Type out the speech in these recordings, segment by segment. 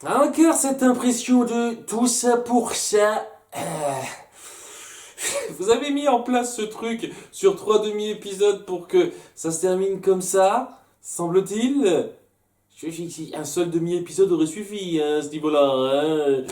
Encore cette impression de tout ça pour ça. Vous avez mis en place ce truc sur 3 demi-épisodes pour que ça se termine comme ça, semble-t-il. Un seul demi-épisode aurait suffi à ce niveau-là. Hein.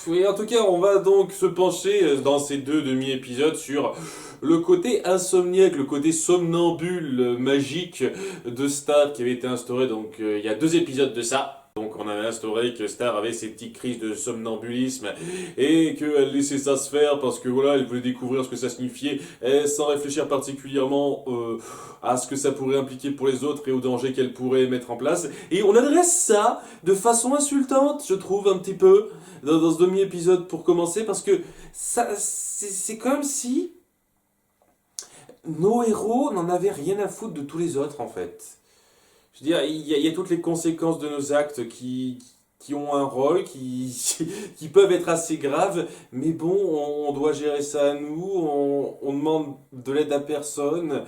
Oui, en tout cas, on va donc se pencher dans ces 2 demi-épisodes sur le côté insomniaque, le côté somnambule magique de Star qui avait été instauré donc il y a 2 épisodes de ça. Donc on avait instauré que Star avait ses petites crises de somnambulisme et qu'elle laissait ça se faire parce que voilà, elle voulait découvrir ce que ça signifiait et sans réfléchir particulièrement à ce que ça pourrait impliquer pour les autres et aux dangers qu'elle pourrait mettre en place. Et on adresse ça de façon insultante, je trouve, un petit peu, dans ce demi-épisode pour commencer, parce que ça, c'est comme si nos héros n'en avaient rien à foutre de tous les autres, en fait. Je veux dire, il y a toutes les conséquences de nos actes qui ont un rôle, qui peuvent être assez graves, mais bon, on doit gérer ça à nous, on demande de l'aide à personne,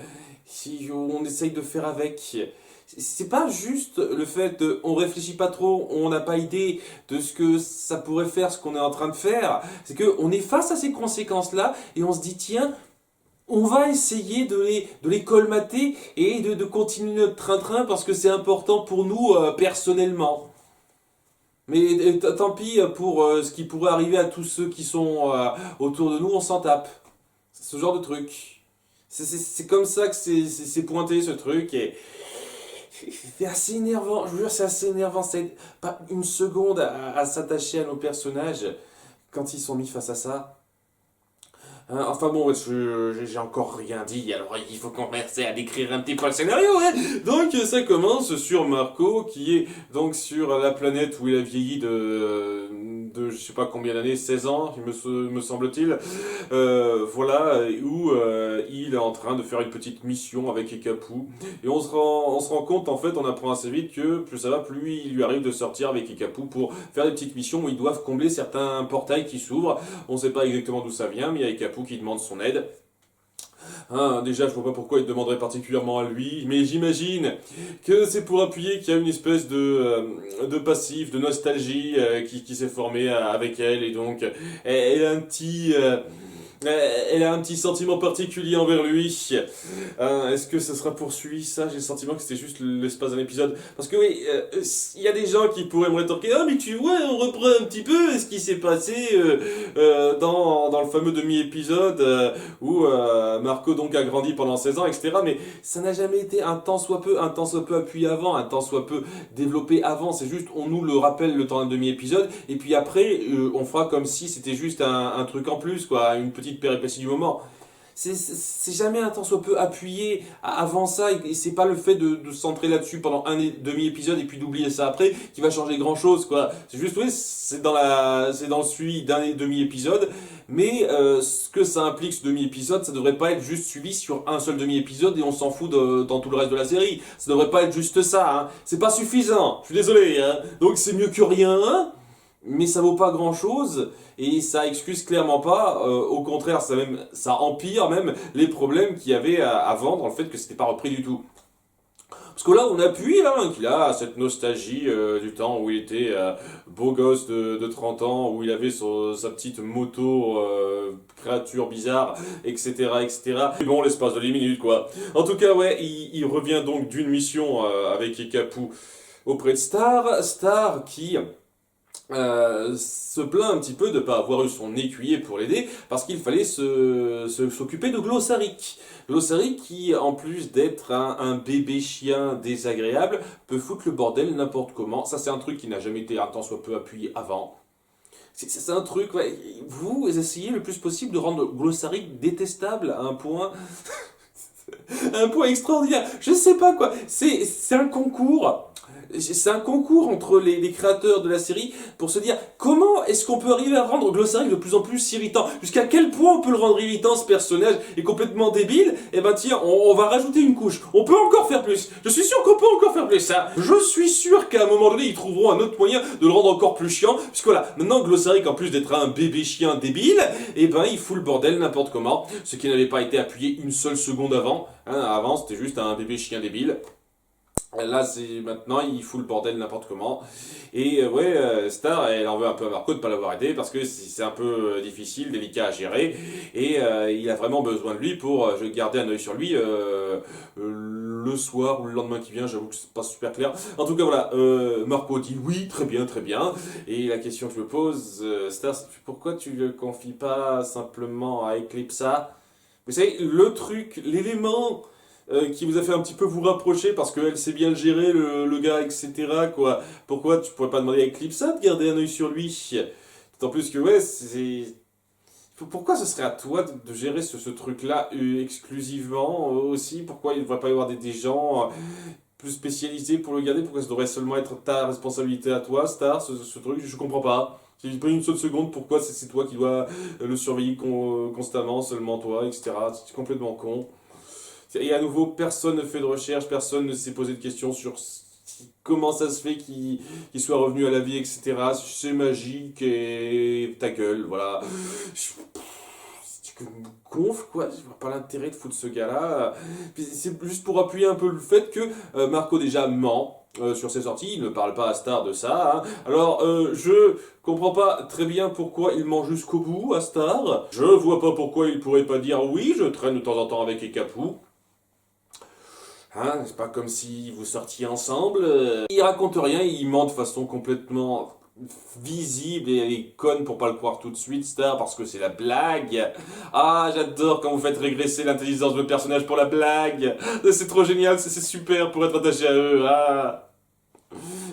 si on essaye de faire avec. C'est pas juste le fait de, on réfléchit pas trop, on n'a pas idée de ce que ça pourrait faire, ce qu'on est en train de faire. C'est que on est face à ces conséquences-là et on se dit tiens, on va essayer de les colmater et de continuer notre train-train parce que c'est important pour nous personnellement. Mais tant pis pour ce qui pourrait arriver à tous ceux qui sont autour de nous, on s'en tape. C'est ce genre de truc. C'est comme ça que c'est pointé ce truc et c'est assez énervant. Je vous jure, c'est assez énervant. C'est pas une seconde à s'attacher à nos personnages quand ils sont mis face à ça. Enfin bon, j'ai encore rien dit, alors il faut commencer à décrire un petit peu le scénario, hein. Donc ça commence sur Marco, qui est donc sur la planète où il a vieilli de je sais pas combien d'années, 16 ans, me semble-t-il. Voilà, où il est en train de faire une petite mission avec Ekapu. Et on se rend compte, en fait, on apprend assez vite que plus ça va, plus il lui arrive de sortir avec Ekapu pour faire des petites missions où ils doivent combler certains portails qui s'ouvrent. On ne sait pas exactement d'où ça vient, mais il y a Ekapu qui demande son aide. Hein, déjà, je vois pas pourquoi il demanderait particulièrement à lui, mais j'imagine que c'est pour appuyer qu'il y a une espèce de passif, de nostalgie qui s'est formée avec elle, et donc elle a un petit... elle a un petit sentiment particulier envers lui. Est-ce que ça sera poursuivi ça? J'ai le sentiment que c'était juste l'espace d'un épisode. Parce que oui, il y a des gens qui pourraient me rétorquer ah mais tu vois, on reprend un petit peu ce qui s'est passé dans le fameux demi-épisode où Marco donc a grandi pendant 16 ans, etc. Mais ça n'a jamais été un tant soit peu appuyé avant, un tant soit peu développé avant. C'est juste, on nous le rappelle le temps d'un demi-épisode, et puis après, on fera comme si c'était juste un truc en plus, quoi, une petite péripétie du moment. C'est jamais un temps soit peu appuyé avant ça, et c'est pas le fait de se centrer là-dessus pendant un demi-épisode et puis d'oublier ça après qui va changer grand-chose, quoi. C'est juste, oui, c'est dans le suivi d'un demi-épisode, mais ce que ça implique ce demi-épisode, ça devrait pas être juste suivi sur un seul demi-épisode et on s'en fout dans tout le reste de la série. Ça devrait pas être juste ça, hein. C'est pas suffisant, je suis désolé, hein. Donc c'est mieux que rien, hein, mais ça vaut pas grand chose et ça excuse clairement pas, au contraire ça empire même les problèmes qu'il y avait avant dans le fait que c'était pas repris du tout. Parce que là on appuie là, qu'il a cette nostalgie du temps où il était beau gosse de 30 ans, où il avait sa petite moto créature bizarre, etc., etc. Et bon, l'espace de 10 minutes quoi. En tout cas ouais, il revient donc d'une mission avec Ekapu auprès de Star qui se plaint un petit peu de ne pas avoir eu son écuyer pour l'aider parce qu'il fallait s'occuper de Glossaric. Glossaric qui, en plus d'être un bébé chien désagréable, peut foutre le bordel n'importe comment. Ça, c'est un truc qui n'a jamais été un tant soit peu appuyé avant. C'est un truc, ouais. Vous essayez le plus possible de rendre Glossaric détestable à un point... un point extraordinaire. Je sais pas quoi. C'est un concours. C'est un concours entre les créateurs de la série pour se dire comment est-ce qu'on peut arriver à rendre Glossaric de plus en plus irritant. Jusqu'à quel point on peut le rendre irritant, ce personnage est complètement débile. Et ben tiens, on va rajouter une couche. On peut encore faire plus. Je suis sûr qu'on peut encore faire plus. Ça. Je suis sûr qu'à un moment donné, ils trouveront un autre moyen de le rendre encore plus chiant. Puisque voilà, maintenant Glossaric, en plus d'être un bébé chien débile, et ben il fout le bordel n'importe comment. Ce qui n'avait pas été appuyé une seule seconde avant. Hein, avant, c'était juste un bébé chien débile. Là, c'est maintenant, il fout le bordel n'importe comment. Et ouais, Star, elle en veut un peu à Marco de ne pas l'avoir aidé parce que c'est un peu difficile, délicat à gérer. Et il a vraiment besoin de lui pour garder un œil sur lui le soir ou le lendemain qui vient. J'avoue que c'est pas super clair. En tout cas, voilà, Marco dit oui, très bien, très bien. Et la question que je me pose, Star, c'est pourquoi tu le confies pas simplement à Eclipsa? Vous savez, le truc, l'élément qui vous a fait un petit peu vous rapprocher parce qu'elle sait bien le gérer, le gars, etc. Quoi. Pourquoi tu pourrais pas demander à Eclipsa de garder un œil sur lui? D'autant plus que, ouais, c'est. Pourquoi ce serait à toi de gérer ce truc-là exclusivement aussi? Pourquoi il ne devrait pas y avoir des gens plus spécialisés pour le garder? Pourquoi ça devrait seulement être ta responsabilité à toi, Star, ce truc? Je comprends pas. J'ai pas une seule seconde pourquoi c'est toi qui dois le surveiller constamment, seulement toi, etc. C'est complètement con. Et à nouveau, personne ne fait de recherche, personne ne s'est posé de questions sur comment ça se fait qu'il soit revenu à la vie, etc. C'est magique et ta gueule, voilà. Tu me gonfles, quoi. Je vois pas l'intérêt de foutre ce gars-là. Puis c'est juste pour appuyer un peu le fait que Marco déjà ment. Sur ses sorties, il ne parle pas à Star de ça. Hein. Alors, je comprends pas très bien pourquoi il ment jusqu'au bout à Star. Je vois pas pourquoi il pourrait pas dire oui, je traîne de temps en temps avec Ekapu. Hein, c'est pas comme si vous sortiez ensemble. Il raconte rien, il ment de façon complètement visible et elle est conne pour pas le croire tout de suite, Star, parce que c'est la blague. Ah, j'adore quand vous faites régresser l'intelligence de personnage pour la blague. C'est trop génial, c'est super pour être attaché à eux. Ah.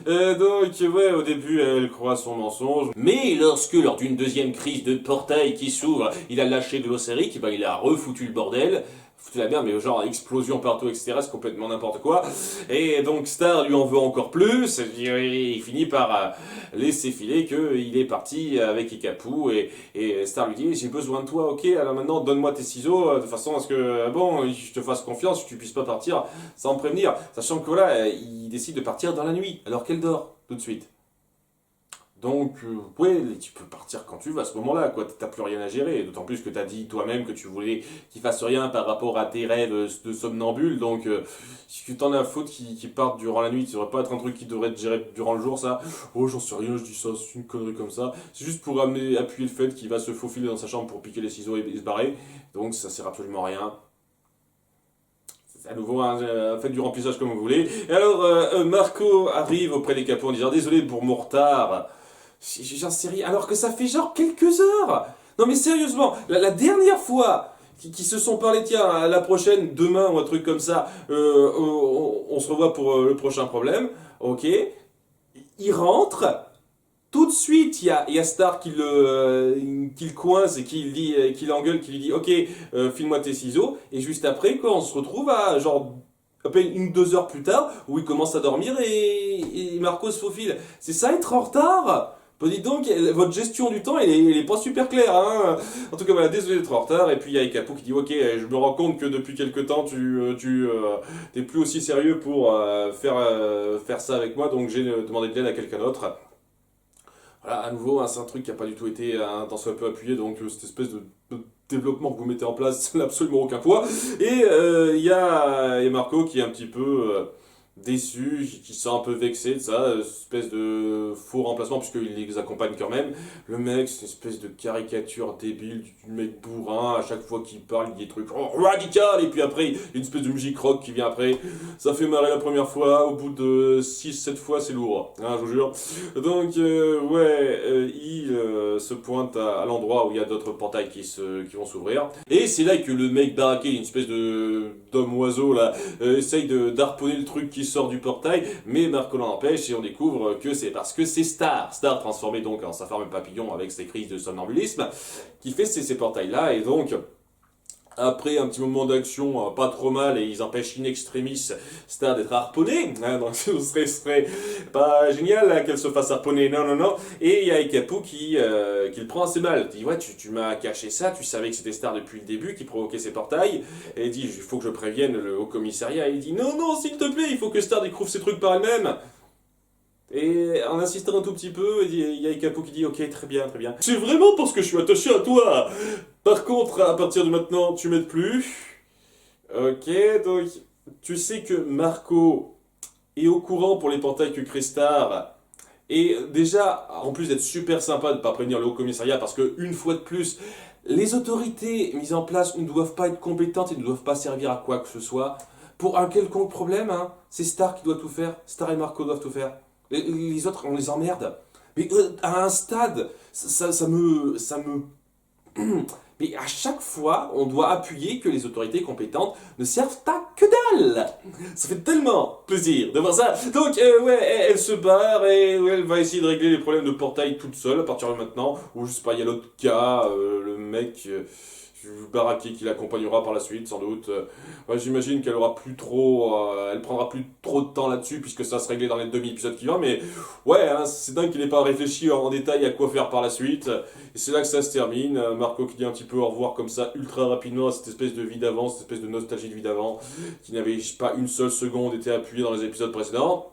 Donc, ouais, au début, elle croit son mensonge. Mais lorsque, lors d'une deuxième crise de portail qui s'ouvre, il a lâché de l'océrique, bah, il a refoutu le bordel. Foutu la merde, mais genre explosion partout, etc. C'est complètement n'importe quoi. Et donc Star lui en veut encore plus. Il finit par laisser filer qu'il est parti avec Ikapu. Et Star lui dit, j'ai besoin de toi, ok, alors maintenant donne-moi tes ciseaux, de façon à ce que, bon, je te fasse confiance, que tu puisses pas partir sans me prévenir. Sachant que voilà, il décide de partir dans la nuit, alors qu'elle dort tout de suite. Donc, ouais, tu peux partir quand tu veux à ce moment-là, quoi. T'as plus rien à gérer. D'autant plus que t'as dit toi-même que tu voulais qu'il fasse rien par rapport à tes rêves de somnambule. Donc, si tu t'en as à foutre qui partent durant la nuit, ça devrait pas être un truc qui devrait être géré durant le jour, ça. Oh, j'en sais rien, je dis ça, c'est une connerie comme ça. C'est juste pour appuyer le fait qu'il va se faufiler dans sa chambre pour piquer les ciseaux et se barrer. Donc, ça sert absolument à rien. C'est à nouveau, hein, faites du remplissage comme vous voulez. Et alors, Marco arrive auprès des capots en disant désolé pour mon retard. J'en sais rien. Alors que ça fait genre quelques heures. Non mais sérieusement, la dernière fois qui se sont parlé, tiens, à la prochaine, demain ou un truc comme ça, on se revoit pour le prochain problème. Ok. Il rentre. Tout de suite, il y a Star qui le coince et qui l'engueule, qui lui dit ok, file-moi tes ciseaux. Et juste après, quoi, on se retrouve à genre à peine 1 ou 2 heures plus tard où il commence à dormir et Marco se faufile. C'est ça être en retard? Bah dites donc, votre gestion du temps, elle est pas super claire, hein. En tout cas, voilà, désolé d'être en retard. Et puis il y a Ekapu qui dit, ok, je me rends compte que depuis quelque temps, t'es plus aussi sérieux pour faire ça avec moi, donc j'ai demandé de l'aide à quelqu'un d'autre. Voilà, à nouveau, hein, c'est un truc qui n'a pas du tout été un tant soit peu appuyé, donc cette espèce de développement que vous mettez en place, ça n'a absolument aucun poids. Et il y a Marco qui est un petit peu déçu, qui se sent un peu vexé de ça, espèce de faux remplacement, puisqu'il les accompagne quand même. Le mec, c'est une espèce de caricature débile du mec bourrin, à chaque fois qu'il parle, il dit des trucs radical, et puis après, il y a une espèce de musique rock qui vient après. Ça fait marrer la première fois, au bout de 6 7 fois, c'est lourd, hein, je vous jure. Donc, ouais, il se pointe à l'endroit où il y a d'autres portails qui vont s'ouvrir. Et c'est là que le mec baraqué, une espèce d'homme-oiseau, là, essaye d'harponner le truc qui sort du portail, mais Marco l'en empêche et on découvre que c'est parce que c'est Star transformé donc en sa forme papillon avec ses crises de somnambulisme, qui fait ces portails-là, et donc après un petit moment d'action pas trop mal, et ils empêchent in extremis Star d'être harponné, hein, donc ce serait pas génial là, qu'elle se fasse harponner, non non non. Et il y a Ekapu qui le prend assez mal, il dit ouais tu m'as caché ça, tu savais que c'était Star depuis le début qui provoquait ces portails, et il dit il faut que je prévienne le haut commissariat, et il dit non non s'il te plaît, il faut que Star découvre ces trucs par elle-même. Et en insistant un tout petit peu, il y a Ekapu qui dit ok très bien très bien. C'est vraiment parce que je suis attaché à toi. Par contre, à partir de maintenant, tu m'aides plus. Ok, donc tu sais que Marco est au courant pour les portails que crée Star. Et déjà, en plus d'être super sympa de ne pas prévenir le haut commissariat, parce que une fois de plus, les autorités mises en place ne doivent pas être compétentes et ne doivent pas servir à quoi que ce soit. Pour un quelconque problème, hein, c'est Star qui doit tout faire. Star et Marco doivent tout faire. Les autres, on les emmerde. Mais à un stade, ça me mais à chaque fois, on doit appuyer que les autorités compétentes ne servent à que dalle. Ça fait tellement plaisir de voir ça. Donc, ouais, elle se barre et ouais, elle va essayer de régler les problèmes de portail toute seule à partir de maintenant. Ou je sais pas, il y a l'autre cas, le mec baraqué qui l'accompagnera par la suite, sans doute. Ouais, j'imagine qu'elle aura plus trop, elle prendra plus trop de temps là-dessus puisque ça va se régler dans les demi-épisodes qui vont. Mais ouais, hein, c'est dingue qu'il n'ait pas réfléchi en détail à quoi faire par la suite. Et c'est là que ça se termine. Marco qui dit un petit peu au revoir comme ça, ultra rapidement, à cette espèce de vie d'avant, cette espèce de nostalgie de vie d'avant, qui n'avait pas une seule seconde été appuyée dans les épisodes précédents.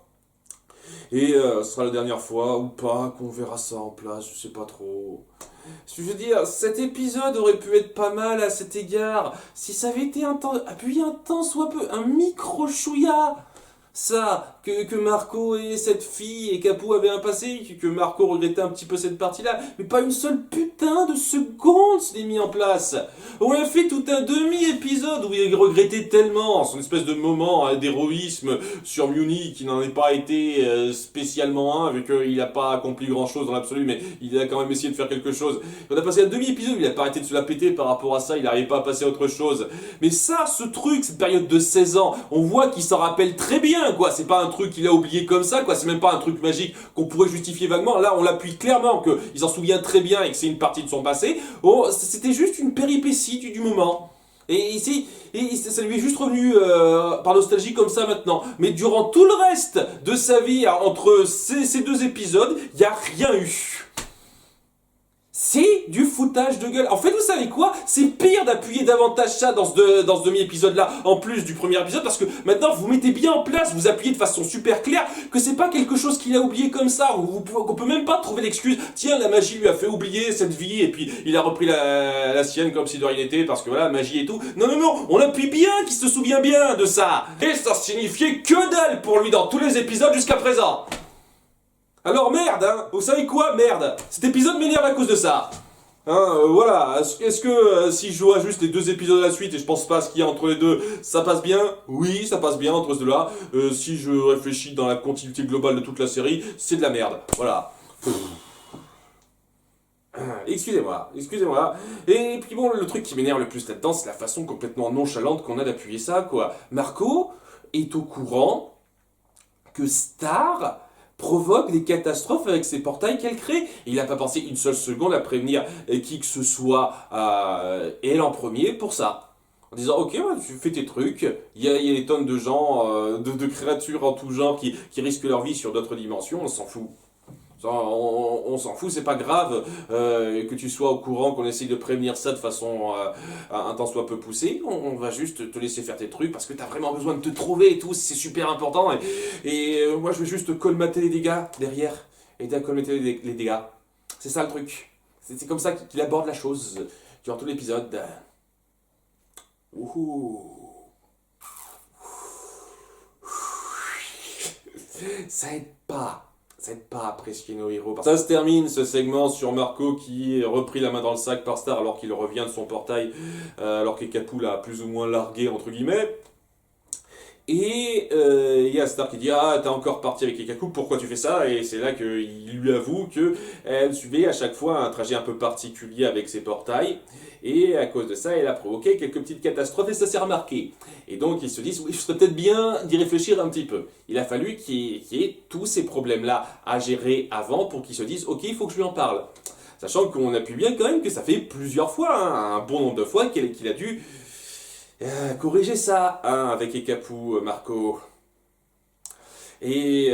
Et ce sera la dernière fois ou pas qu'on verra ça en place, je sais pas trop. Je veux dire, cet épisode aurait pu être pas mal à cet égard, si ça avait été appuyé un temps soit peu, un micro-chouïa. Ça, que Marco et cette fille et Capou avaient un passé, que Marco regrettait un petit peu cette partie-là, mais pas une seule putain de seconde s'est mis en place. On a fait tout un demi-épisode où il regrettait tellement son espèce de moment d'héroïsme sur Muni qui n'en est pas été spécialement un, vu qu'il n'a pas accompli grand-chose dans l'absolu, mais il a quand même essayé de faire quelque chose. On a passé un demi-épisode où il n'a pas arrêté de se la péter par rapport à ça, il n'arrivait pas à passer à autre chose. Mais ça, ce truc, cette période de 16 ans, on voit qu'il s'en rappelle très bien, quoi. C'est pas un truc qu'il a oublié comme ça, quoi. C'est même pas un truc magique qu'on pourrait justifier vaguement. Là, on l'appuie clairement qu'il s'en souvient très bien et que c'est une partie de son passé. Oh, c'était juste une péripétie du moment. Et ici, ça lui est juste revenu par nostalgie comme ça maintenant. Mais durant tout le reste de sa vie, entre ces deux épisodes, il n'y a rien eu. C'est du foutage de gueule. En fait, vous savez quoi? C'est pire d'appuyer davantage ça dans ce demi-épisode-là, en plus du premier épisode, parce que maintenant, vous mettez bien en place, vous appuyez de façon super claire, que c'est pas quelque chose qu'il a oublié comme ça, qu'on peut même pas trouver l'excuse. Tiens, la magie lui a fait oublier cette vie, et puis il a repris la sienne comme si de rien n'était, parce que voilà, magie et tout. Non, non, non, on appuie bien qu'il se souvient bien de ça. Et ça signifiait que dalle pour lui dans tous les épisodes jusqu'à présent. Alors merde, hein, vous savez quoi, merde, cet épisode m'énerve à cause de ça. Hein, voilà, est-ce que si je vois juste les deux épisodes à la suite et je pense pas à ce qu'il y a entre les deux, ça passe bien? Oui, ça passe bien entre ces deux-là. Si je réfléchis dans la continuité globale de toute la série, c'est de la merde. Voilà. Excusez-moi. Et puis bon, le truc qui m'énerve le plus là-dedans, c'est la façon complètement nonchalante qu'on a d'appuyer ça, quoi. Marco est au courant que Star provoque des catastrophes avec ces portails qu'elle crée. Et il n'a pas pensé une seule seconde à prévenir qui que ce soit, elle en premier, pour ça. En disant, ok, ouais, tu fais tes trucs, il y a des tonnes de gens, de créatures en tout genre qui risquent leur vie sur d'autres dimensions, on s'en fout. On s'en fout, c'est pas grave que tu sois au courant, qu'on essaye de prévenir ça de façon un temps soit peu poussée. On va juste te laisser faire tes trucs parce que t'as vraiment besoin de te trouver et tout, c'est super important. Et moi, je vais juste colmater les dégâts derrière, aider à colmater les dégâts. C'est ça le truc. C'est comme ça qu'il aborde la chose durant tout l'épisode. Ouhou. Ça aide pas. Ça aide pas à apprécier nos héros. Ça se termine ce segment sur Marco qui est repris la main dans le sac par Star alors qu'il revient de son portail, alors que Capou l'a plus ou moins largué entre guillemets. Et il y a Star qui dit ah t'es encore parti avec Ekaku, pourquoi tu fais ça? Et c'est là qu'il lui avoue que elle suivait à chaque fois un trajet un peu particulier avec ses portails et à cause de ça elle a provoqué quelques petites catastrophes et ça s'est remarqué. Et donc ils se disent oui, je serais peut-être bien d'y réfléchir un petit peu. Il a fallu qu'il y ait tous ces problèmes là à gérer avant pour qu'ils se disent ok il faut que je lui en parle. Sachant qu'on appuie bien quand même que ça fait plusieurs fois, hein, un bon nombre de fois qu'il a dû corriger ça, hein, avec Ekapu, Marco. Et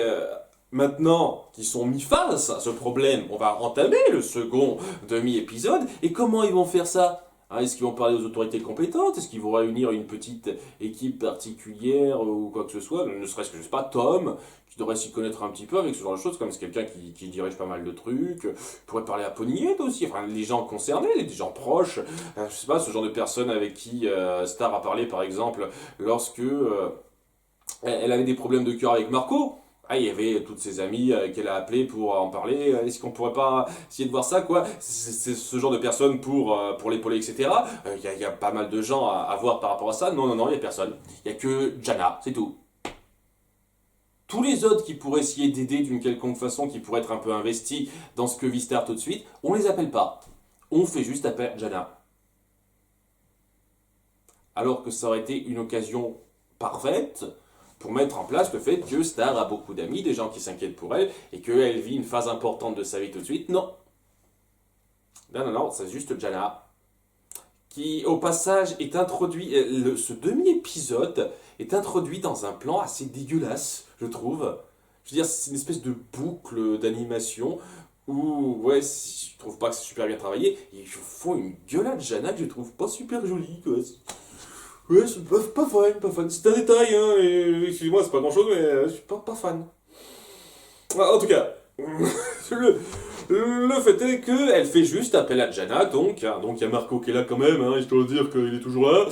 maintenant qu'ils sont mis face à ce problème, on va entamer le second demi-épisode. Et comment ils vont faire ça? Hein, est-ce qu'ils vont parler aux autorités compétentes? Est-ce qu'ils vont réunir une petite équipe particulière ou quoi que ce soit? Ne serait-ce que, je sais pas, Tom, qui devrait s'y connaître un petit peu avec ce genre de choses, comme c'est quelqu'un qui dirige pas mal de trucs. Il pourrait parler à Ponyette aussi, enfin les gens concernés, les gens proches. Je sais pas, ce genre de personnes avec qui Star a parlé par exemple lorsque Elle avait des problèmes de cœur avec Marco. Ah, il y avait toutes ses amies qu'elle a appelées pour en parler. Est-ce qu'on pourrait pas essayer de voir ça, quoi? C'est ce genre de personne pour l'épauler, etc. Il y a pas mal de gens à voir par rapport à ça. Non, non, non, il n'y a personne. Il n'y a que Jana, c'est tout. Tous les autres qui pourraient essayer d'aider d'une quelconque façon, qui pourraient être un peu investis dans ce que vit Star tout de suite, on les appelle pas. On fait juste appel à Jana. Alors que ça aurait été une occasion parfaite pour mettre en place le fait que Star a beaucoup d'amis, des gens qui s'inquiètent pour elle, et qu'elle vit une phase importante de sa vie tout de suite. Non. Non, non, non, c'est juste Jana, qui au passage est introduit, ce demi-épisode est introduit dans un plan assez dégueulasse, je trouve. Je veux dire, c'est une espèce de boucle d'animation où, ouais, je trouve pas que c'est super bien travaillé. Ils font une gueulade Jana que je trouve pas super jolie, quoi. Ouais, c'est pas fan, pas fan. C'est un détail, hein, et excusez-moi, c'est pas grand chose, mais je suis pas fan. Ah, en tout cas, le, le fait est qu'elle fait juste appel à Jana, donc il y a Marco qui est là quand même, hein, histoire de dire qu'il est toujours là,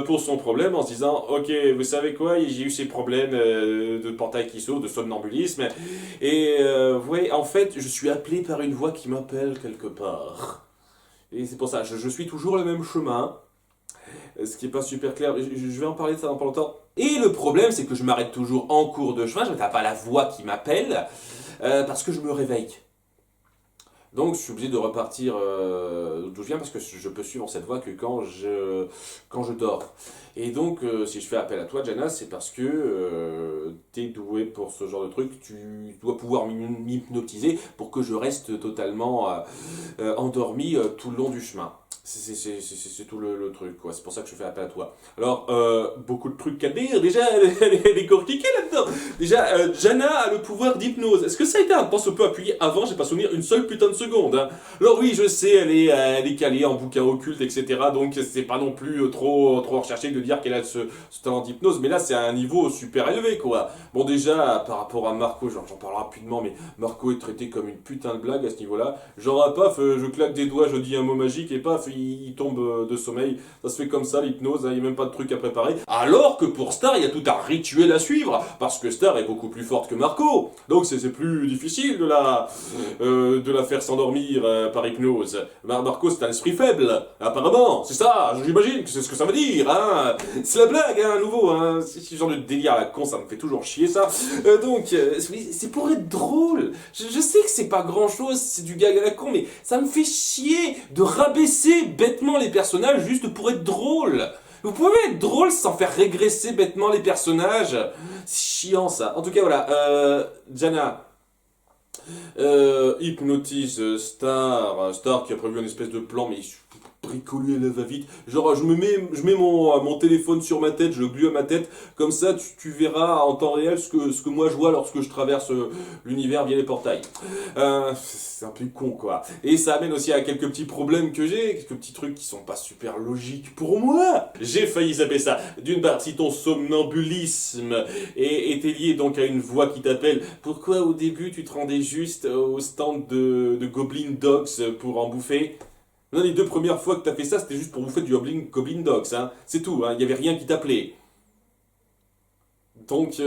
pour son problème, en se disant, ok, vous savez quoi, j'ai eu ces problèmes de portail qui saute, de somnambulisme, et ouais, en fait, je suis appelé par une voix qui m'appelle quelque part. Et c'est pour ça, je suis toujours le même chemin, ce qui est pas super clair, je vais en parler de ça dans pas longtemps. Et le problème, c'est que je m'arrête toujours en cours de chemin, je ne pas la voix qui m'appelle, parce que je me réveille. Donc je suis obligé de repartir d'où je viens parce que je peux suivre cette voie que quand je dors. Et donc si je fais appel à toi Jana, c'est parce que tu es doué pour ce genre de truc, tu dois pouvoir m'hypnotiser pour que je reste totalement endormi tout le long du chemin. C'est tout le truc, quoi. C'est pour ça que je fais appel à toi. Alors, beaucoup de trucs à dire. Déjà, elle est cortiquée là-dedans. Déjà, Jana a le pouvoir d'hypnose. Est-ce que ça a été un pense peu appuyé avant? J'ai pas souvenir une seule putain de seconde. Hein. Alors oui, je sais, elle est calée en bouquin occulte, etc. Donc c'est pas non plus trop recherché de dire qu'elle a ce talent d'hypnose. Mais là, c'est à un niveau super élevé, quoi. Bon, déjà, par rapport à Marco, j'en parle rapidement, mais Marco est traité comme une putain de blague à ce niveau-là. Genre, paf, je claque des doigts, je dis un mot magique et paf, il tombe de sommeil. Ça se fait comme ça, l'hypnose, il n'y a même pas de truc à préparer. Alors que pour Star, il y a tout un rituel à suivre, parce que Star est beaucoup plus forte que Marco. Donc c'est plus difficile de la faire s'endormir par hypnose. Marco, c'est un esprit faible, apparemment. C'est ça, j'imagine que c'est ce que ça veut dire. Hein. C'est la blague, hein, à nouveau. Hein. Ce genre de délire à la con, ça me fait toujours chier, ça. C'est pour être drôle. Je sais que c'est pas grand-chose, c'est du gag à la con, mais ça me fait chier de rabaisser bêtement les personnages juste pour être drôle. Vous pouvez être drôle sans faire régresser bêtement les personnages. C'est chiant ça. En tout cas voilà, Jana hypnotise Star qui a prévu une espèce de plan mais bricolé à la va-vite. Genre, je mets mon téléphone sur ma tête, je le glue à ma tête, comme ça tu verras en temps réel ce que moi je vois lorsque je traverse l'univers via les portails. C'est un peu con, quoi. Et ça amène aussi à quelques petits problèmes que j'ai, quelques petits trucs qui sont pas super logiques pour moi. J'ai failli zapper ça. D'une part, si ton somnambulisme était lié donc à une voix qui t'appelle, pourquoi au début tu te rendais juste au stand de Goblin Dogs pour en bouffer? Non, les deux premières fois que t'as fait ça, c'était juste pour bouffer du Goblin Dogs, hein. C'est tout, hein. Il n'y avait rien qui t'appelait. Donc,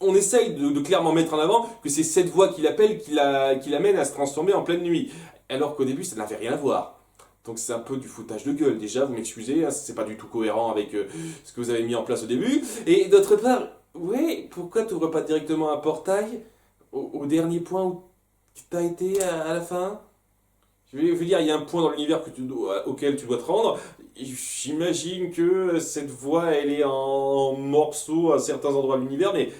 on essaye de clairement mettre en avant que c'est cette voix qui l'appelle qui l'amène à se transformer en pleine nuit. Alors qu'au début, ça n'avait rien à voir. Donc c'est un peu du foutage de gueule. Déjà, vous m'excusez, hein, c'est pas du tout cohérent avec ce que vous avez mis en place au début. Et d'autre part, ouais, pourquoi tu n'ouvres pas directement un portail au dernier point où tu as été à la fin? Je veux dire, il y a un point dans l'univers auquel tu dois te rendre. J'imagine que cette voie, elle est en morceaux à certains endroits de l'univers, mais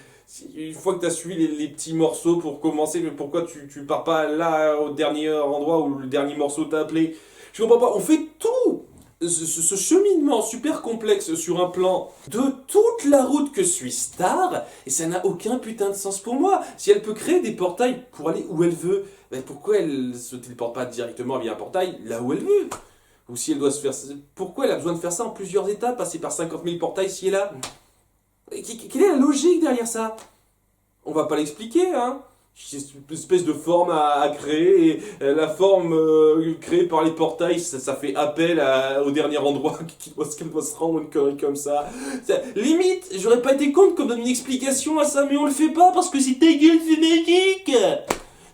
une fois que tu as suivi les petits morceaux pour commencer, mais pourquoi tu pars pas là au dernier endroit où le dernier morceau t'a appelé? Je comprends pas. On fait tout ce cheminement super complexe sur un plan de toute la route que suit Star, et ça n'a aucun putain de sens pour moi. Si elle peut créer des portails pour aller où elle veut, ben pourquoi elle se téléporte pas directement via un portail là où elle veut? Ou si elle doit se faire... Pourquoi elle a besoin de faire ça en plusieurs étapes, passer par 50 000 portails ci et là? Quelle est la logique derrière ça? On va pas l'expliquer, hein? une espèce de forme à créer, et la forme créée par les portails, ça fait appel au dernier endroit qu'elle doit se rendre, une connerie comme ça. Limite, j'aurais pas été con qu'on donne une explication à ça, mais on le fait pas parce que c'est ta gueule, c'est magique.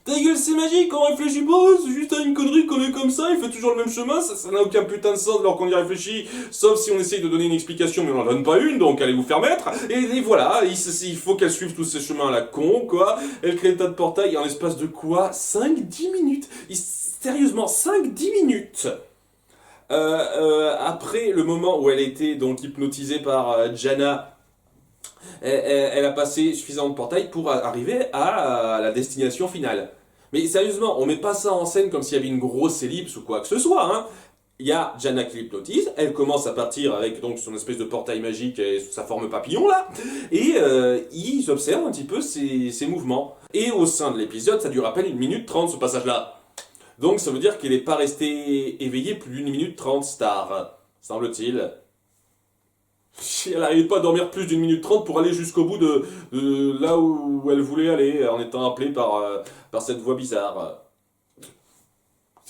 Ta gueule, c'est magique, on réfléchit pas, c'est juste à une connerie qu'on est comme ça, il fait toujours le même chemin, ça n'a aucun putain de sens alors qu'on y réfléchit, sauf si on essaye de donner une explication, mais on en donne pas une, donc allez vous faire mettre, et voilà, il faut qu'elle suive tous ces chemins à la con, quoi, elle crée des tas de portails en l'espace de quoi 5-10 minutes. Sérieusement, 5-10 minutes. Après le moment où elle était donc hypnotisée par Jana, elle a passé suffisamment de portails pour arriver à la destination finale. Mais sérieusement, on met pas ça en scène comme s'il y avait une grosse ellipse ou quoi que ce soit, hein. Il y a Jana qui l'hypnotise, elle commence à partir avec donc son espèce de portail magique et sa forme papillon là, et ils observent un petit peu ses mouvements. Et au sein de l'épisode, ça dure à peine 1 minute 30 ce passage-là. Donc ça veut dire qu'elle n'est pas restée éveillée plus d'1 minute 30, Star, semble-t-il. Elle n'arrivait pas à dormir plus d'1 minute 30 pour aller jusqu'au bout de là où elle voulait aller en étant appelée par cette voix bizarre.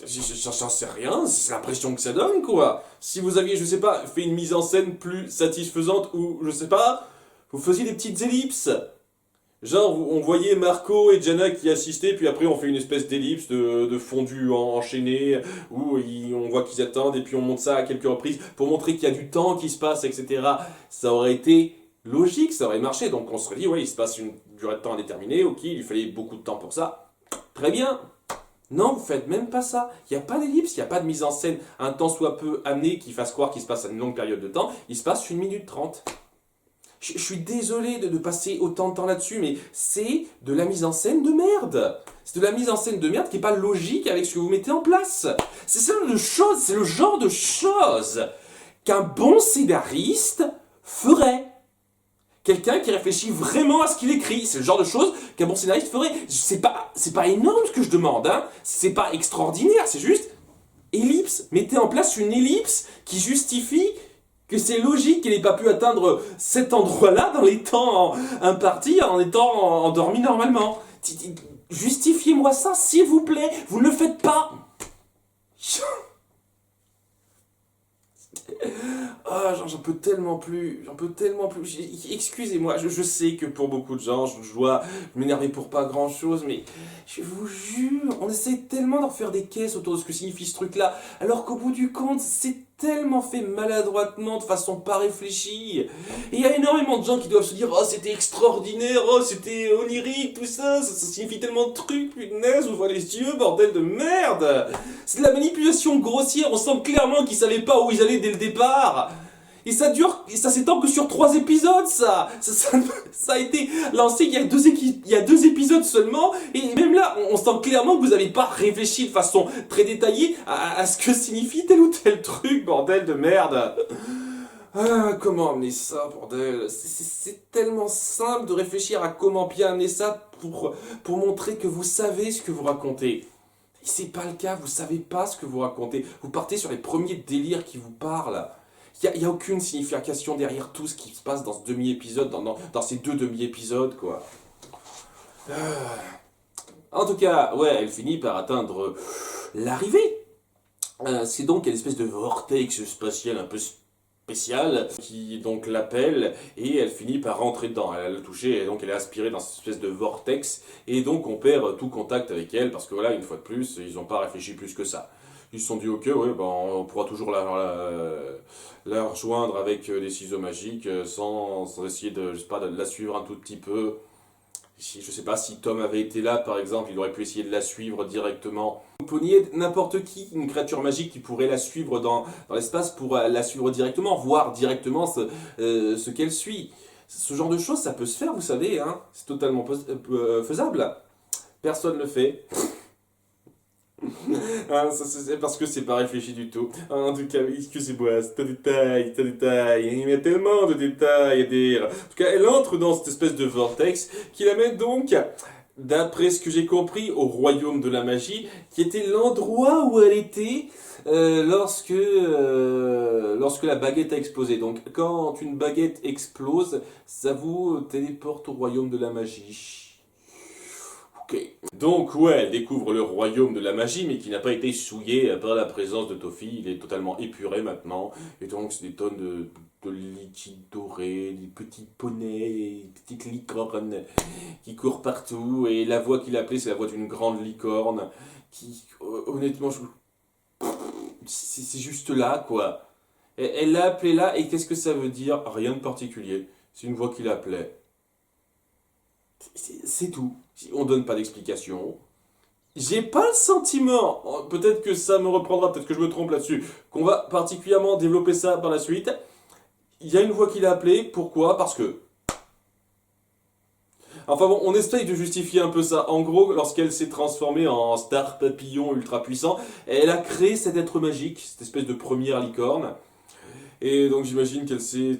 J'en sais rien, c'est l'impression que ça donne, quoi. Si vous aviez, je sais pas, fait une mise en scène plus satisfaisante ou, je sais pas, vous faisiez des petites ellipses. Genre, on voyait Marco et Jana qui assistaient, puis après on fait une espèce d'ellipse de fondu enchaîné, où on voit qu'ils attendent, et puis on monte ça à quelques reprises pour montrer qu'il y a du temps qui se passe, etc. Ça aurait été logique, ça aurait marché, donc on se serait dit, ouais, il se passe une durée de temps indéterminée, ok, il lui fallait beaucoup de temps pour ça. Très bien. Non, vous faites même pas ça. Il n'y a pas d'ellipse, il n'y a pas de mise en scène un temps soit peu amené qui fasse croire qu'il se passe à une longue période de temps, il se passe 1 minute 30. Je suis désolé de passer autant de temps là-dessus, mais c'est de la mise en scène de merde. C'est de la mise en scène de merde qui n'est pas logique avec ce que vous mettez en place. C'est le genre de choses qu'un bon scénariste ferait. Quelqu'un qui réfléchit vraiment à ce qu'il écrit. C'est le genre de choses qu'un bon scénariste ferait. C'est pas énorme ce que je demande, hein. C'est pas extraordinaire, c'est juste ellipse. Mettez en place une ellipse qui justifie que c'est logique qu'elle n'ait pas pu atteindre cet endroit-là dans les temps impartis en étant endormi normalement. Justifiez-moi ça, s'il vous plaît. Vous ne le faites pas. Ah, j'en peux tellement plus, Excusez-moi, je sais que pour beaucoup de gens, je dois m'énerver pour pas grand-chose, mais je vous jure, on essaie tellement d'en faire des caisses autour de ce que signifie ce truc-là, alors qu'au bout du compte, c'est tellement fait maladroitement, de façon pas réfléchie. Et il y a énormément de gens qui doivent se dire, oh c'était extraordinaire, oh c'était onirique, tout ça, ça signifie tellement de trucs, punaise, ouvre les yeux, bordel de merde. C'est de la manipulation grossière, on sent clairement qu'ils savaient pas où ils allaient dès le départ. Et ça s'étend que sur 3 épisodes, ça a été lancé il y a 2 épisodes seulement, et même là, on sent clairement que vous n'avez pas réfléchi de façon très détaillée à ce que signifie tel ou tel truc, bordel de merde. Ah, comment amener ça, bordel? C'est tellement simple de réfléchir à comment bien amener ça pour montrer que vous savez ce que vous racontez. C'est pas le cas, vous savez pas ce que vous racontez. Vous partez sur les premiers délires qui vous parlent. Il y a aucune signification derrière tout ce qui se passe dans ce demi-épisode, dans ces 2 demi-épisodes, quoi. En tout cas, ouais, elle finit par atteindre l'arrivée. C'est donc une espèce de vortex spatial un peu spécial qui donc l'appelle et elle finit par rentrer dedans. Elle a le touché et donc elle est aspirée dans cette espèce de vortex et donc on perd tout contact avec elle parce que voilà, une fois de plus, ils n'ont pas réfléchi plus que ça. Ils se sont dit ok, ouais, ben, on pourra toujours la rejoindre avec des ciseaux magiques sans essayer de, je sais pas, de la suivre un tout petit peu. Je sais pas si Tom avait été là par exemple, il aurait pu essayer de la suivre directement. Vous preniez n'importe qui, une créature magique qui pourrait la suivre dans l'espace pour la suivre directement, voir directement ce qu'elle suit. Ce genre de choses, ça peut se faire, vous savez, hein. C'est totalement faisable. Personne ne le fait. Ah, c'est parce que c'est pas réfléchi du tout. En tout cas, excusez-moi, c'est un détail. Il y a tellement de détails à dire. En tout cas, elle entre dans cette espèce de vortex qui l'amène donc, d'après ce que j'ai compris, au royaume de la magie, qui était l'endroit où elle était lorsque la baguette a explosé. Donc, quand une baguette explose, ça vous téléporte au royaume de la magie. Ok. Donc ouais, elle découvre le royaume de la magie, mais qui n'a pas été souillé par la présence de Toffee. Il est totalement épuré maintenant. Et donc c'est des tonnes de liquides dorés, des petits poneys, des petites licornes qui courent partout. Et la voix qu'il appelait, c'est la voix d'une grande licorne. Qui, honnêtement, c'est juste là, quoi. Elle l'a appelé là, et qu'est-ce que ça veut dire? Rien de particulier. C'est une voix qui l'appelait. C'est tout. On donne pas d'explication. J'ai pas le sentiment, peut-être que ça me reprendra, peut-être que je me trompe là-dessus, qu'on va particulièrement développer ça par la suite. Il y a une voix qui l'a appelé, pourquoi? Parce que. Enfin bon, on essaye de justifier un peu ça. En gros, lorsqu'elle s'est transformée en star papillon ultra puissant, elle a créé cet être magique, cette espèce de première licorne. Et donc j'imagine qu'elle s'est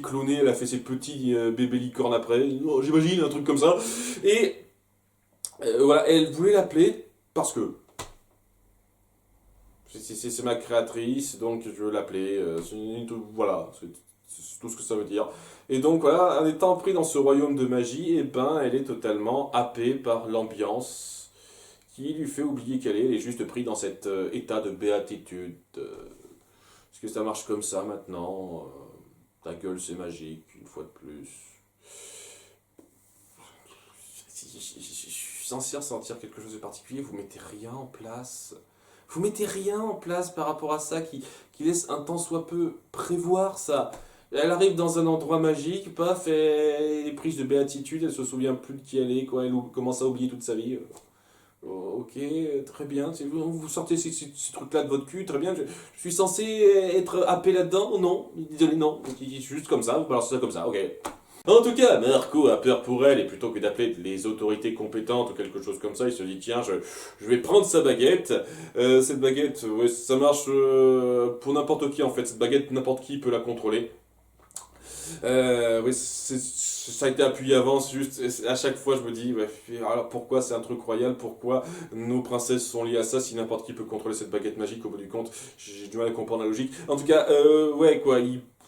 clonée, elle a fait ses petits bébés licornes après. Oh, j'imagine un truc comme ça. Et voilà, elle voulait l'appeler parce que c'est ma créatrice, donc je veux l'appeler. Voilà, c'est tout ce que ça veut dire. Et donc voilà, en étant pris dans ce royaume de magie, et ben, elle est totalement happée par l'ambiance qui lui fait oublier qu'elle est. Elle est juste prise dans cet état de béatitude. Est-ce que ça marche comme ça maintenant? Ta gueule, c'est magique, une fois de plus. Je suis censé ressentir quelque chose de particulier, vous mettez rien en place. Vous mettez rien en place par rapport à ça qui laisse un tant soit peu prévoir ça. Elle arrive dans un endroit magique, paf, elle est prise de béatitude, elle se souvient plus de qui elle est, quoi, elle commence à oublier toute sa vie. Ok, très bien, vous sortez ces trucs-là de votre cul, très bien, je suis censé être happé là-dedans? Non, désolé, non, juste comme ça, vous balancez ça comme ça, ok. En tout cas, Marco a peur pour elle et plutôt que d'appeler les autorités compétentes ou quelque chose comme ça, il se dit tiens, je vais prendre sa baguette. Cette baguette, ouais, ça marche pour n'importe qui en fait. Cette baguette, n'importe qui peut la contrôler. Oui, ça a été appuyé avant, c'est juste à chaque fois je me dis ouais, alors pourquoi c'est un truc royal, pourquoi nos princesses sont liées à ça si n'importe qui peut contrôler cette baguette magique au bout du compte, j'ai du mal à comprendre la logique. En tout cas, ouais quoi,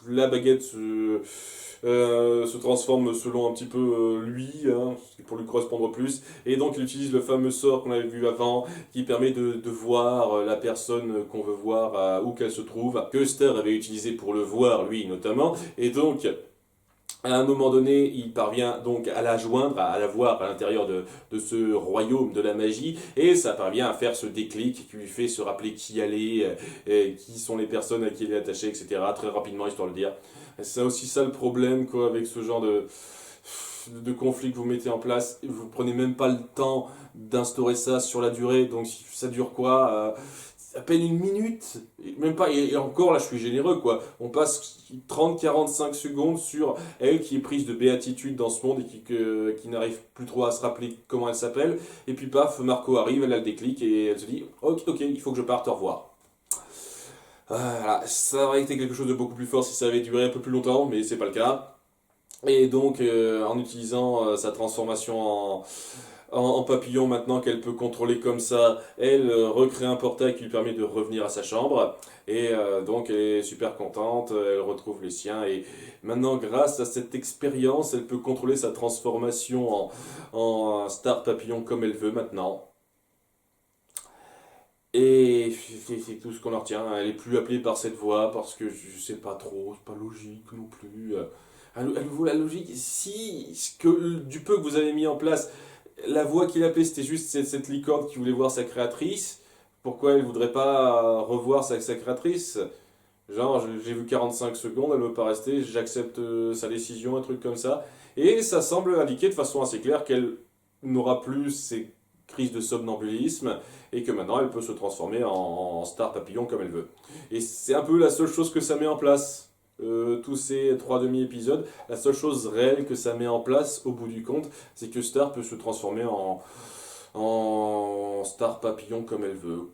la baguette se transforme selon un petit peu lui, hein, pour lui correspondre plus. Et donc il utilise le fameux sort qu'on avait vu avant, qui permet de voir la personne qu'on veut voir, où qu'elle se trouve, que Star avait utilisé pour le voir, lui notamment. Et donc, à un moment donné, il parvient donc à la joindre, à la voir à l'intérieur de ce royaume de la magie, et ça parvient à faire ce déclic qui lui fait se rappeler qui elle est, qui sont les personnes à qui elle est attachée, etc. Très rapidement, histoire de dire. C'est aussi ça le problème, quoi, avec ce genre de conflit que vous mettez en place. Vous prenez même pas le temps d'instaurer ça sur la durée, donc ça dure quoi? À peine une minute, même pas, et encore là je suis généreux quoi, on passe 30-45 secondes sur elle qui est prise de béatitude dans ce monde et qui n'arrive plus trop à se rappeler comment elle s'appelle, et puis paf, Marco arrive, elle a le déclic et elle se dit ok, il faut que je parte, au revoir. Voilà, ça aurait été quelque chose de beaucoup plus fort si ça avait duré un peu plus longtemps, mais c'est pas le cas. Et donc, en utilisant sa transformation en papillon maintenant qu'elle peut contrôler comme ça, elle recrée un portail qui lui permet de revenir à sa chambre. Et donc elle est super contente, elle retrouve les siens. Et maintenant, grâce à cette expérience, elle peut contrôler sa transformation en star papillon comme elle veut maintenant. Et c'est tout ce qu'on en retient. Elle est plus appelée par cette voix parce que je sais pas trop, c'est pas logique non plus. À nouveau, la logique, si du peu que vous avez mis en place, la voix qu'il appelait, c'était juste cette licorne qui voulait voir sa créatrice. Pourquoi elle voudrait pas revoir sa créatrice? Genre, j'ai vu 45 secondes, elle veut pas rester, j'accepte sa décision, un truc comme ça. Et ça semble indiquer de façon assez claire qu'elle n'aura plus ces crises de somnambulisme et que maintenant elle peut se transformer en star papillon comme elle veut. Et c'est un peu la seule chose que ça met en place. Tous ces 3 demi-épisodes, la seule chose réelle que ça met en place au bout du compte, c'est que Star peut se transformer en star papillon comme elle veut.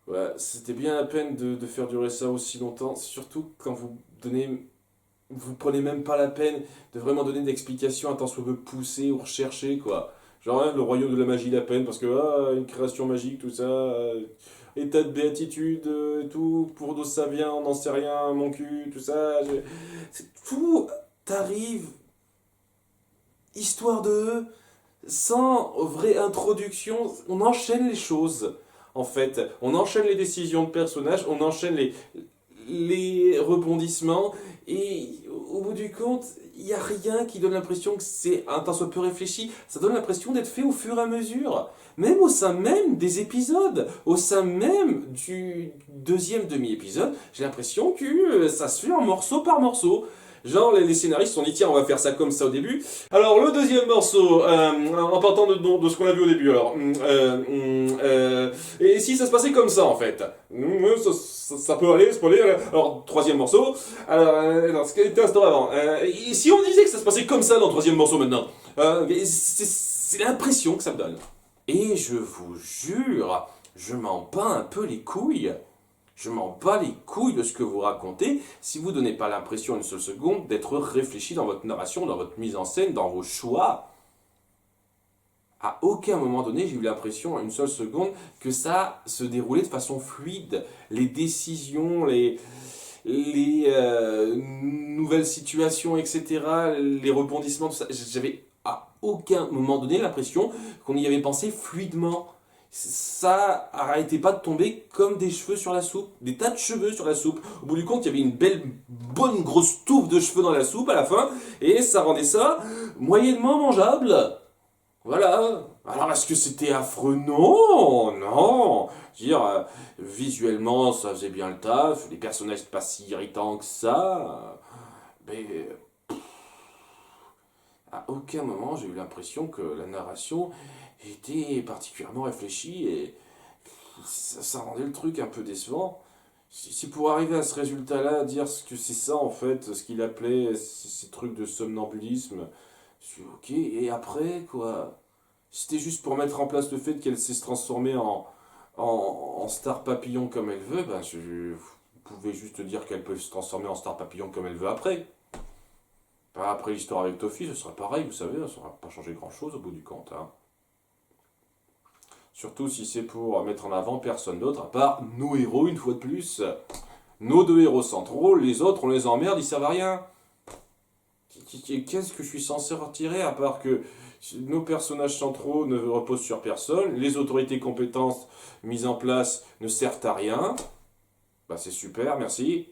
Ouais, c'était bien la peine de faire durer ça aussi longtemps, surtout quand vous prenez même pas la peine de vraiment donner d'explications à tant soit peu poussées ou recherchées, quoi. Genre, hein, le royaume de la magie, la peine, parce que, une création magique, tout ça, état de béatitude, tout, pour d'où ça vient, on n'en sait rien, mon cul, tout ça. C'est tout, t'arrives, histoire de... Sans vraie introduction, on enchaîne les choses. En fait, on enchaîne les décisions de personnages, on enchaîne les rebondissements, et au bout du compte, il n'y a rien qui donne l'impression que c'est un tant soit peu réfléchi. Ça donne l'impression d'être fait au fur et à mesure. Même au sein même des épisodes, au sein même du deuxième demi-épisode, j'ai l'impression que ça se fait en morceau par morceau. Genre, les scénaristes se sont dit, tiens, on va faire ça comme ça au début. Alors, le deuxième morceau, en partant de ce qu'on a vu au début, alors, et si ça se passait comme ça, en fait, ça peut aller, spoiler. Alors, troisième morceau, alors, ce qui était instauré avant, et si on disait que ça se passait comme ça dans le troisième morceau maintenant, c'est l'impression que ça me donne. Et je vous jure, je m'en bats un peu les couilles. Je m'en bats les couilles de ce que vous racontez si vous ne donnez pas l'impression une seule seconde d'être réfléchi dans votre narration, dans votre mise en scène, dans vos choix. À aucun moment donné, j'ai eu l'impression, une seule seconde, que ça se déroulait de façon fluide. Les décisions, les nouvelles situations, etc., les rebondissements, tout ça, j'avais à aucun moment donné l'impression qu'on y avait pensé fluidement. Ça arrêtait pas de tomber comme des cheveux sur la soupe, des tas de cheveux sur la soupe. Au bout du compte, il y avait une belle, bonne grosse touffe de cheveux dans la soupe à la fin, et ça rendait ça moyennement mangeable. Voilà. Alors, est-ce que c'était affreux? Non, non. Je veux dire, visuellement, ça faisait bien le taf, les personnages pas si irritants que ça, mais à aucun moment j'ai eu l'impression que la narration était particulièrement réfléchie et ça rendait le truc un peu décevant. Si pour arriver à ce résultat-là, dire ce que c'est ça en fait, ce qu'il appelait ces trucs de somnambulisme, je suis ok, et après quoi? C'était juste pour mettre en place le fait qu'elle sait se transformer en star papillon comme elle veut, ben vous pouvez juste dire qu'elle peut se transformer en star papillon comme elle veut après. Bah, après l'histoire avec Toffee, ce sera pareil, vous savez, ça n'aura pas changé grand-chose au bout du compte. Hein. Surtout si c'est pour mettre en avant personne d'autre, à part nos héros une fois de plus. Nos deux héros centraux, les autres on les emmerde, ils servent à rien. Qu'est-ce que je suis censé retirer à part que nos personnages centraux ne reposent sur personne, les autorités compétentes mises en place ne servent à rien. Bah c'est super, merci.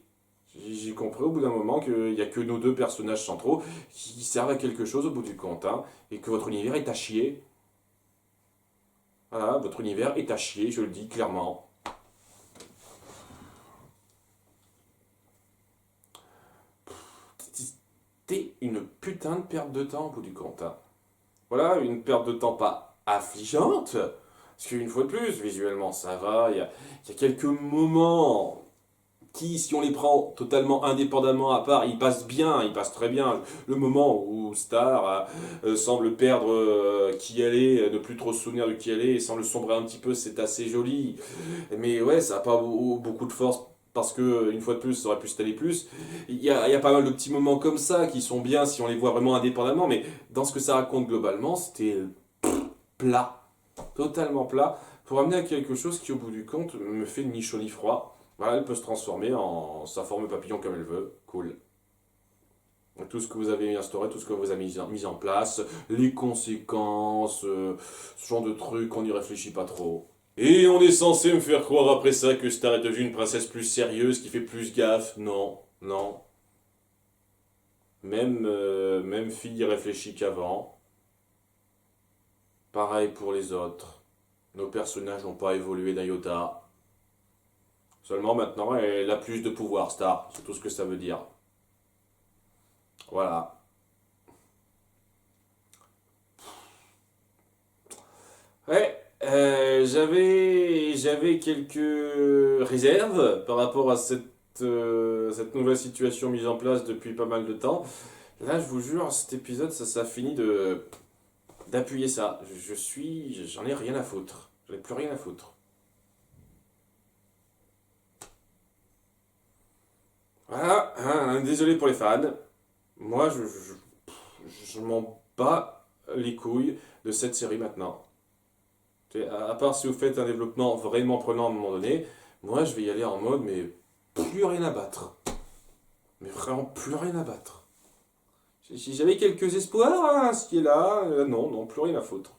J'ai compris au bout d'un moment qu'il n'y a que nos deux personnages centraux qui servent à quelque chose au bout du compte, hein, et que votre univers est à chier. Voilà, votre univers est à chier, je le dis clairement. C'était une putain de perte de temps au bout du compte. Hein. Voilà, une perte de temps pas affligeante, parce qu'une fois de plus, visuellement ça va, il y a quelques moments qui, si on les prend totalement indépendamment à part, ils passent bien, ils passent très bien. Le moment où Star semble perdre qui elle est, ne plus trop se souvenir de qui elle est, et semble sombrer un petit peu, c'est assez joli. Mais ouais, ça n'a pas beaucoup de force parce que, une fois de plus, ça aurait pu se taler plus. Il y a pas mal de petits moments comme ça qui sont bien si on les voit vraiment indépendamment, mais dans ce que ça raconte globalement, c'était plat, totalement plat, pour amener à quelque chose qui, au bout du compte, me fait ni chaud ni froid. Voilà, elle peut se transformer en sa forme papillon comme elle veut. Cool. Donc, tout ce que vous avez instauré, tout ce que vous avez mis en place, les conséquences, ce genre de trucs, on n'y réfléchit pas trop. Et on est censé me faire croire après ça que Star est devenue une princesse plus sérieuse, qui fait plus gaffe. Non, non. Même fille réfléchie qu'avant. Pareil pour les autres. Nos personnages n'ont pas évolué d'un iota. Seulement maintenant, elle a plus de pouvoir, Star. C'est tout ce que ça veut dire. Voilà. Ouais, j'avais quelques réserves par rapport à cette nouvelle situation mise en place depuis pas mal de temps. Là, je vous jure, cet épisode, ça finit d'appuyer ça. J'en ai rien à foutre. J'en ai plus rien à foutre. Voilà, hein, désolé pour les fans. Moi, je m'en bats les couilles de cette série maintenant. À part si vous faites un développement vraiment prenant à un moment donné, moi je vais y aller en mode, mais plus rien à battre. Mais vraiment plus rien à battre. J'avais quelques espoirs, hein, ce qui est là. Non, non, plus rien à foutre.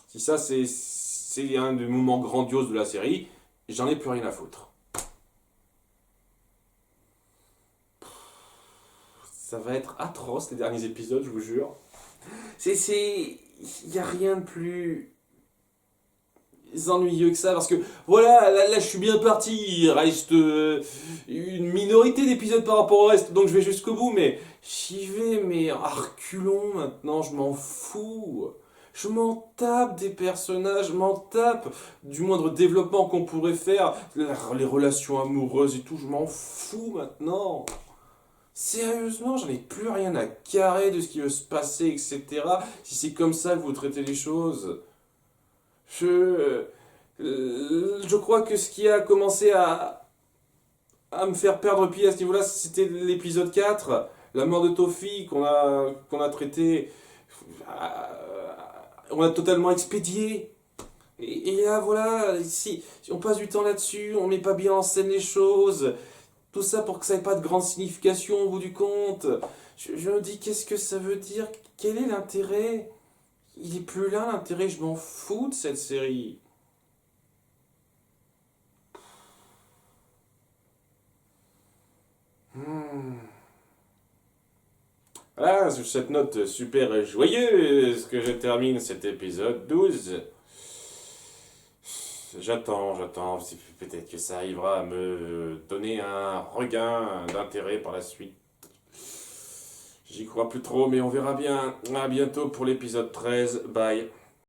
Si ça, c'est un des moments grandioses de la série, j'en ai plus rien à foutre. Ça va être atroce les derniers épisodes, je vous jure. Il n'y a rien de plus ennuyeux que ça, parce que voilà, là je suis bien parti, il reste une minorité d'épisodes par rapport au reste, donc je vais jusqu'au bout, mais j'y vais, mais à reculons maintenant, je m'en fous. Je m'en tape des personnages, je m'en tape du moindre développement qu'on pourrait faire, les relations amoureuses et tout, je m'en fous maintenant. Sérieusement, j'en ai plus rien à carrer de ce qui veut se passer, etc. Si c'est comme ça que vous traitez les choses. Je crois que ce qui a commencé à me faire perdre pied à ce niveau-là, c'était l'épisode 4, la mort de Tofi, qu'on a traité. On a totalement expédié. Et là, voilà, si on passe du temps là-dessus, on met pas bien en scène les choses. Tout ça pour que ça n'ait pas de grande signification au bout du compte. Je me dis, qu'est-ce que ça veut dire? Quel est l'intérêt? Il est plus là, l'intérêt, je m'en fous de cette série. Hmm. Voilà, sur cette note super joyeuse que je termine cet épisode 12. J'attends. Peut-être que ça arrivera à me donner un regain d'intérêt par la suite. J'y crois plus trop, mais on verra bien. À bientôt pour l'épisode 13. Bye.